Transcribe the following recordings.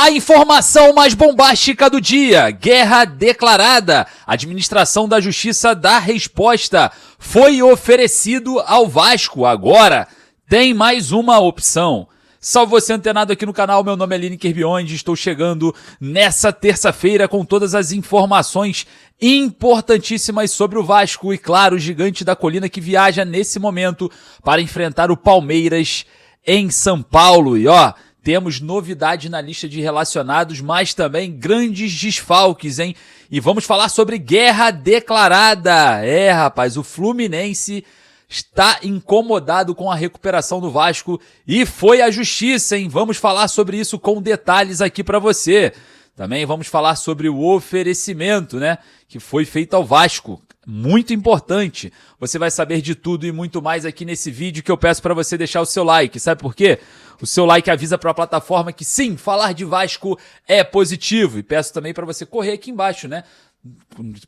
A informação mais bombástica do dia, guerra declarada, administração da justiça dá resposta, foi oferecido ao Vasco, agora tem mais uma opção. Salve você antenado aqui no canal, meu nome é Lineker Biondi, estou chegando nessa terça-feira com todas as informações importantíssimas sobre o Vasco e claro, o gigante da colina que viaja nesse momento para enfrentar o Palmeiras em São Paulo. E ó, temos novidade na lista de relacionados, mas também grandes desfalques, hein? E vamos falar sobre guerra declarada. Rapaz, o Fluminense está incomodado com a recuperação do Vasco e foi à justiça, hein? Vamos falar sobre isso com detalhes aqui para você. Também vamos falar sobre o oferecimento, né, que foi feito ao Vasco. Muito importante. Você vai saber de tudo e muito mais aqui nesse vídeo que eu peço para você deixar o seu like. Sabe por quê? O seu like avisa para a plataforma que sim, falar de Vasco é positivo. E peço também para você correr aqui embaixo, né?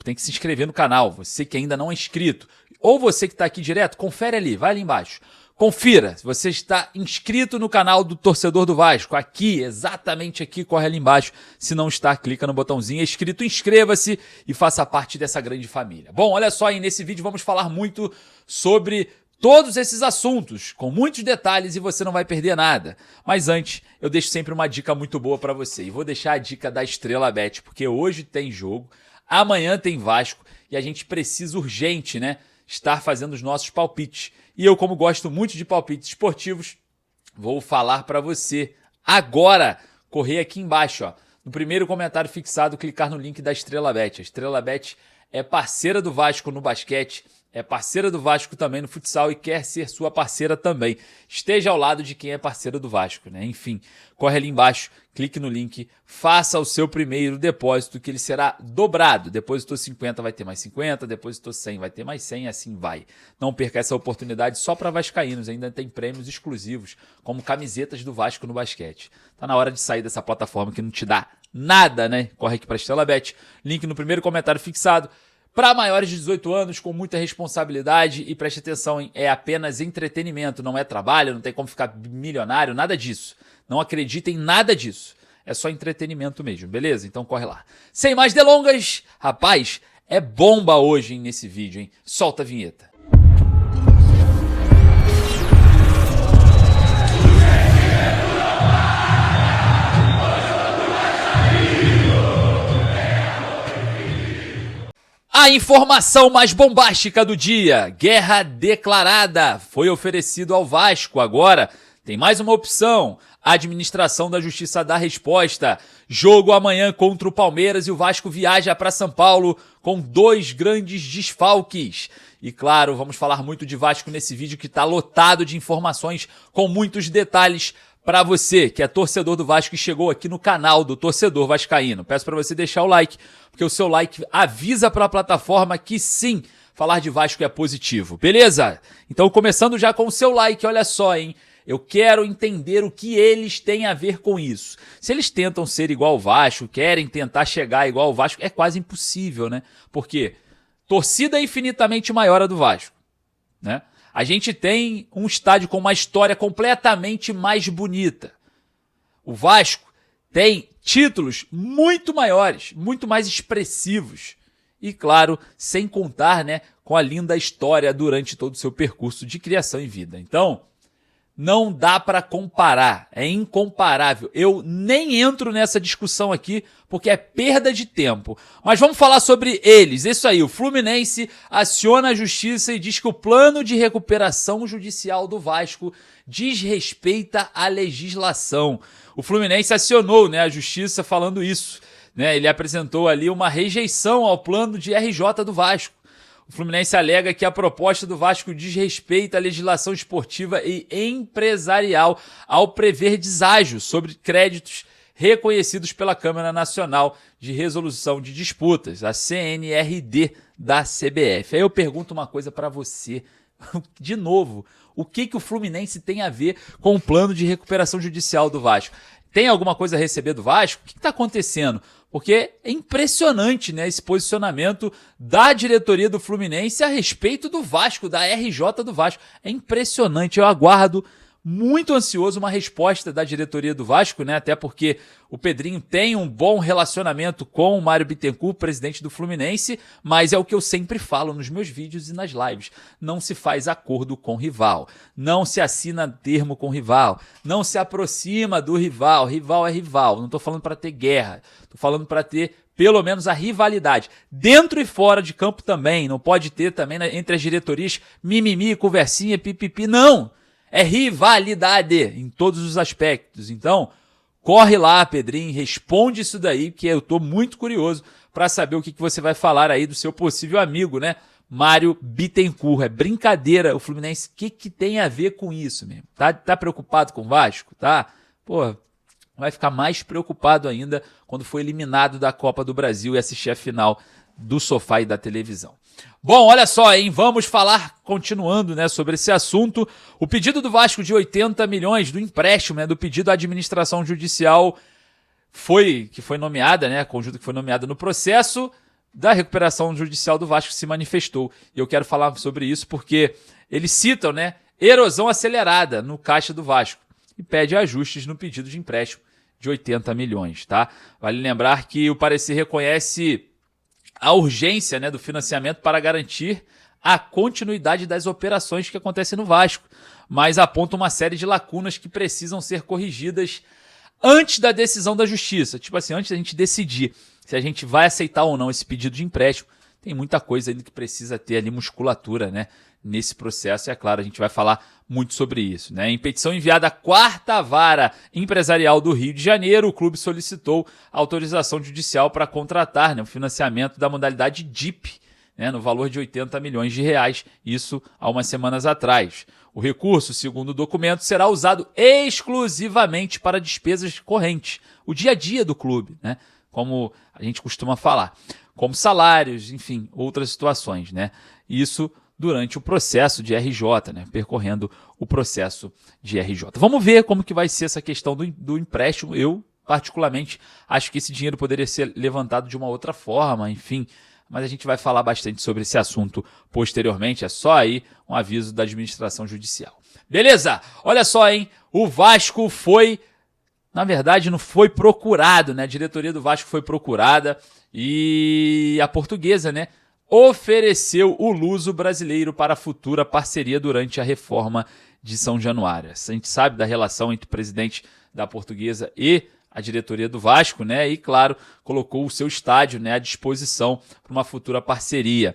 Tem que se inscrever no canal. Você que ainda não é inscrito. Ou você que está aqui direto, confere ali, vai ali embaixo. Confira se você está inscrito no canal do Torcedor do Vasco. Aqui, exatamente aqui, corre ali embaixo. Se não está, clica no botãozinho escrito, inscreva-se e faça parte dessa grande família. Bom, olha só, nesse vídeo vamos falar muito sobre todos esses assuntos, com muitos detalhes e você não vai perder nada. Mas antes, eu deixo sempre uma dica muito boa para você. E vou deixar a dica da Estrela Bet, porque hoje tem jogo, amanhã tem Vasco e a gente precisa urgente, né, estar fazendo os nossos palpites. E eu, como gosto muito de palpites esportivos, vou falar para você agora. Correr aqui embaixo, ó, no primeiro comentário fixado, clicar no link da Estrela Bet. A Estrela Bet é parceira do Vasco no basquete, é parceira do Vasco também no futsal e quer ser sua parceira também. Esteja ao lado de quem é parceiro do Vasco, né? Enfim, corre ali embaixo, clique no link, faça o seu primeiro depósito que ele será dobrado. Depositou 50, vai ter mais 50, depositou 100, vai ter mais 100, assim vai. Não perca essa oportunidade só para vascaínos, ainda tem prêmios exclusivos, como camisetas do Vasco no basquete. Tá na hora de sair dessa plataforma que não te dá nada, né? Corre aqui para a Estrela Bet, link no primeiro comentário fixado. Para maiores de 18 anos, com muita responsabilidade e preste atenção, é apenas entretenimento, não é trabalho, não tem como ficar milionário, nada disso. Não acredita em nada disso. É só entretenimento mesmo, beleza? Então corre lá. Sem mais delongas, rapaz, é bomba hoje, hein, nesse vídeo, hein? Solta a vinheta. A informação mais bombástica do dia, guerra declarada, foi oferecido ao Vasco, agora tem mais uma opção, a administração da justiça dá resposta, jogo amanhã contra o Palmeiras e o Vasco viaja para São Paulo com dois grandes desfalques. E claro, vamos falar muito de Vasco nesse vídeo que está lotado de informações com muitos detalhes para você que é torcedor do Vasco e chegou aqui no canal do Torcedor Vascaíno. Peço para você deixar o like, porque o seu like avisa para a plataforma que sim, falar de Vasco é positivo, beleza? Então começando já com o seu like, olha só, hein? Eu quero entender o que eles têm a ver com isso. Se eles tentam ser igual ao Vasco, querem tentar chegar igual ao Vasco, é quase impossível, né? Porque torcida infinitamente maior a do Vasco, né? A gente tem um estádio com uma história completamente mais bonita. O Vasco tem títulos muito maiores, muito mais expressivos. E claro, sem contar, né, com a linda história durante todo o seu percurso de criação e vida. Então, não dá para comparar, é incomparável. Eu nem entro nessa discussão aqui porque é perda de tempo. Mas vamos falar sobre eles. Isso aí, o Fluminense aciona a justiça e diz que o plano de recuperação judicial do Vasco desrespeita a legislação. O Fluminense acionou, né, a justiça falando isso, né? Ele apresentou ali uma rejeição ao plano de RJ do Vasco. O Fluminense alega que a proposta do Vasco desrespeita a legislação esportiva e empresarial ao prever deságio sobre créditos reconhecidos pela Câmara Nacional de Resolução de Disputas, a CNRD da CBF. Aí eu pergunto uma coisa para você, de novo, o que o Fluminense tem a ver com o plano de recuperação judicial do Vasco? Tem alguma coisa a receber do Vasco? O que está acontecendo? Porque é impressionante, né, esse posicionamento da diretoria do Fluminense a respeito do Vasco, da RJ do Vasco. É impressionante, eu aguardo muito ansioso uma resposta da diretoria do Vasco, né? Até porque o Pedrinho tem um bom relacionamento com o Mário Bittencourt, presidente do Fluminense, mas é o que eu sempre falo nos meus vídeos e nas lives. Não se faz acordo com rival, não se assina termo com rival, não se aproxima do rival. Rival é rival, não estou falando para ter guerra, estou falando para ter pelo menos a rivalidade. Dentro e fora de campo também, não pode ter também entre as diretorias mimimi, conversinha, pipipi, não! É rivalidade em todos os aspectos. Então, corre lá, Pedrinho, responde isso daí, que eu tô muito curioso para saber o que você vai falar aí do seu possível amigo, né? Mário Bittencourt. É brincadeira, o Fluminense, o que tem a ver com isso mesmo? Tá preocupado com o Vasco? Tá? Pô, vai ficar mais preocupado ainda quando for eliminado da Copa do Brasil e assistir a final do sofá e da televisão. Bom, olha só, hein? Vamos falar, continuando, né, sobre esse assunto. O pedido do Vasco de 80 milhões do empréstimo, né, do pedido à administração judicial que foi nomeada, né, a conjunta que foi nomeada no processo da recuperação judicial do Vasco se manifestou. E eu quero falar sobre isso porque eles citam, né, erosão acelerada no caixa do Vasco e pede ajustes no pedido de empréstimo de 80 milhões, tá? Vale lembrar que o parecer reconhece a urgência, né, do financiamento para garantir a continuidade das operações que acontecem no Vasco, mas aponta uma série de lacunas que precisam ser corrigidas antes da decisão da Justiça. Tipo assim, antes da gente decidir se a gente vai aceitar ou não esse pedido de empréstimo, tem muita coisa ainda que precisa ter ali musculatura, né, nesse processo, e é claro, a gente vai falar muito sobre isso, né? Em petição enviada à 4ª Vara Empresarial do Rio de Janeiro, o clube solicitou autorização judicial para contratar, né, o financiamento da modalidade DIP, né, no valor de 80 milhões de reais, isso há umas semanas atrás. O recurso, segundo o documento, será usado exclusivamente para despesas correntes, o dia a dia do clube, né, como a gente costuma falar, como salários, enfim, outras situações, né? Isso durante o processo de RJ, né, percorrendo o processo de RJ. Vamos ver como que vai ser essa questão do empréstimo. Eu, particularmente, acho que esse dinheiro poderia ser levantado de uma outra forma, enfim, mas a gente vai falar bastante sobre esse assunto posteriormente, é só aí um aviso da administração judicial. Beleza? Olha só, hein, o Vasco foi, na verdade, não foi procurado, né, a diretoria do Vasco foi procurada e a Portuguesa, né, ofereceu o luso brasileiro para a futura parceria durante a reforma de São Januário. A gente sabe da relação entre o presidente da Portuguesa e a diretoria do Vasco, né? E, claro, colocou o seu estádio, né, à disposição para uma futura parceria.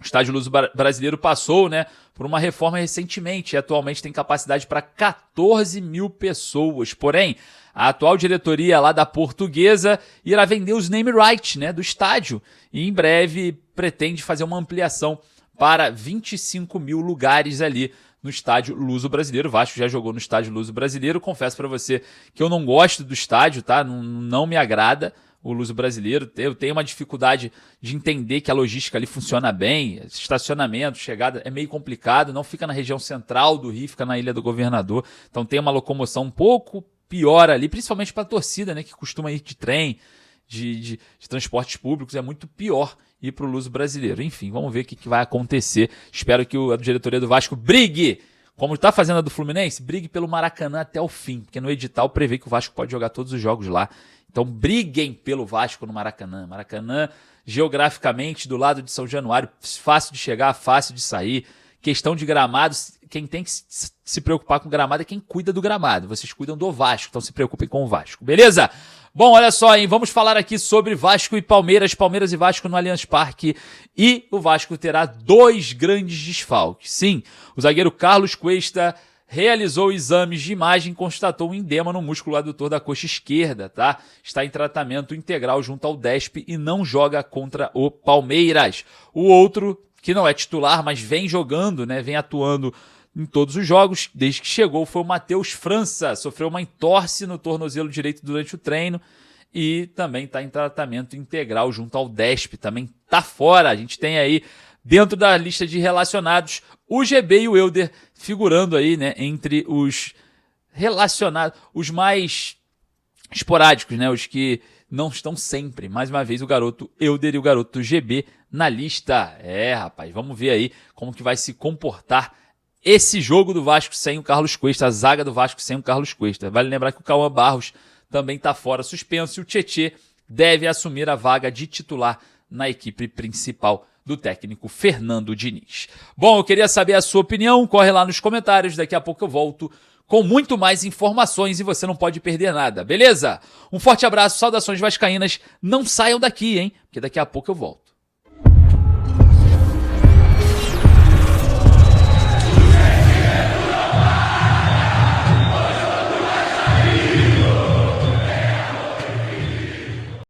O estádio luso brasileiro passou, né, por uma reforma recentemente e atualmente tem capacidade para 14 mil pessoas. Porém, a atual diretoria lá da Portuguesa irá vender os name rights, né, do estádio e em breve pretende fazer uma ampliação para 25 mil lugares ali no estádio luso brasileiro. O Vasco já jogou no estádio luso brasileiro. Confesso para você que eu não gosto do estádio, tá? Não me agrada o luso brasileiro. Eu tenho uma dificuldade de entender que a logística ali funciona bem. Estacionamento, chegada é meio complicado. Não fica na região central do Rio, fica na Ilha do Governador. Então tem uma locomoção um pouco pior ali, principalmente para a torcida, né, que costuma ir de trem, de transportes públicos. É muito pior ir para o luso brasileiro. Enfim, vamos ver o que vai acontecer. Espero que a diretoria do Vasco brigue, como está fazendo a do Fluminense, brigue pelo Maracanã até o fim, porque no edital prevê que o Vasco pode jogar todos os jogos lá. Então briguem pelo Vasco no Maracanã. Maracanã, geograficamente, do lado de São Januário, fácil de chegar, fácil de sair. Questão de gramado, quem tem que se preocupar com o gramado é quem cuida do gramado. Vocês cuidam do Vasco, então se preocupem com o Vasco, beleza? Bom, olha só, hein? Vamos falar aqui sobre Vasco e Palmeiras, Palmeiras e Vasco no Allianz Parque, e o Vasco terá 2 grandes desfalques. Sim, o zagueiro Carlos Cuesta realizou exames de imagem e constatou um edema no músculo adutor da coxa esquerda, tá? Está em tratamento integral junto ao DESP e não joga contra o Palmeiras. O outro, que não é titular, mas vem jogando, né? Vem atuando em todos os jogos, desde que chegou, foi o Matheus França. Sofreu uma entorse no tornozelo direito durante o treino e também está em tratamento integral junto ao DESP. Também está fora. A gente tem aí, dentro da lista de relacionados, o GB e o Elder figurando aí, né, entre os relacionados, os mais esporádicos, né, os que não estão sempre. Mais uma vez, o garoto Elder e o garoto GB na lista. Rapaz, vamos ver aí como que vai se comportar esse jogo do Vasco sem o Carlos Cuesta, a zaga do Vasco sem o Carlos Cuesta. Vale lembrar que o Cauã Barros também está fora suspenso e o Tietê deve assumir a vaga de titular na equipe principal do técnico Fernando Diniz. Bom, eu queria saber a sua opinião, corre lá nos comentários, daqui a pouco eu volto com muito mais informações e você não pode perder nada, beleza? Um forte abraço, saudações vascaínas, não saiam daqui, hein? Porque daqui a pouco eu volto.